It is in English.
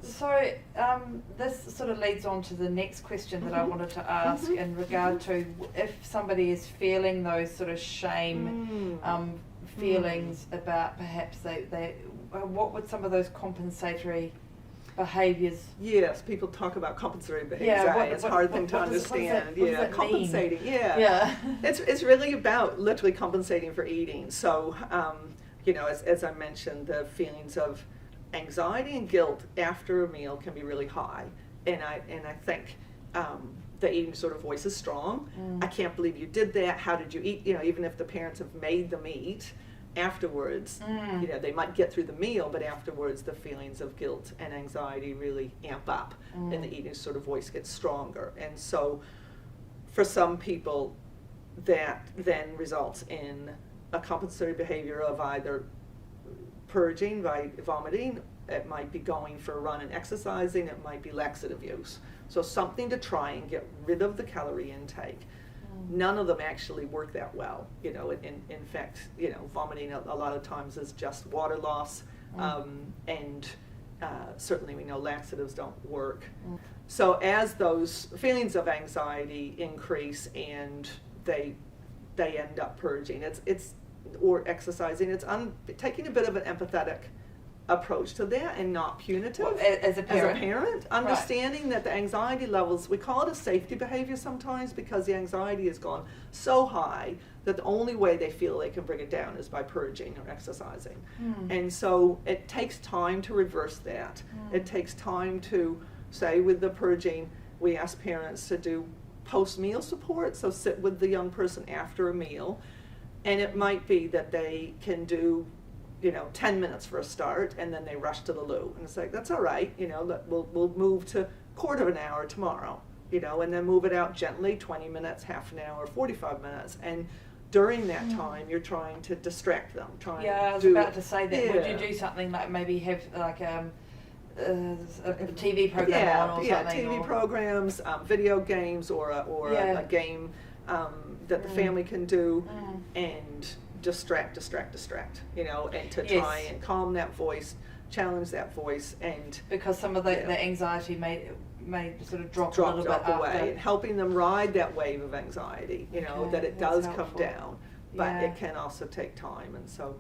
So this sort of leads on to the next question that I wanted to ask in regard to if somebody is feeling those sort of shame feelings about perhaps they what would some of those compensatory behaviours? Yes, people talk about compensatory behaviours. It's a hard thing to understand. What does that compensating. mean? Yeah. It's really about literally compensating for eating. So as I mentioned, the feelings of anxiety and guilt after a meal can be really high, and I think the eating disorder voice is strong. I can't believe you did that. How did you eat? Even if the parents have made them eat, afterwards, they might get through the meal, but afterwards the feelings of guilt and anxiety really amp up, and the eating disorder voice gets stronger. And so, for some people, that then results in a compensatory behavior of either purging by vomiting, it might be going for a run and exercising, it might be laxative use. So something to try and get rid of the calorie intake. None of them actually work that well. In fact, vomiting a lot of times is just water loss, and certainly we know laxatives don't work. So as those feelings of anxiety increase and they end up purging, or exercising, it's taking a bit of an empathetic approach to that and not punitive. Well, as a parent, understanding that the anxiety levels, we call it a safety behavior sometimes because the anxiety has gone so high that the only way they feel they can bring it down is by purging or exercising. And so it takes time to reverse that. It takes time to, say with the purging, we ask parents to do post-meal support, so sit with the young person after a meal, and it might be that they can do 10 minutes for a start, and then they rush to the loo. And it's like, that's all right, we'll move to quarter of an hour tomorrow, and then move it out gently, 20 minutes, half an hour, 45 minutes. And during that time, you're trying to distract them. I was about to say that. Would you do something like maybe have like a TV program on or something? TV programs, video games, or a game that the family can do, and distract, and to try and calm that voice, challenge that voice, and because some of the anxiety may sort of drop a little bit away, and helping them ride that wave of anxiety, that it does come down, but it can also take time, and so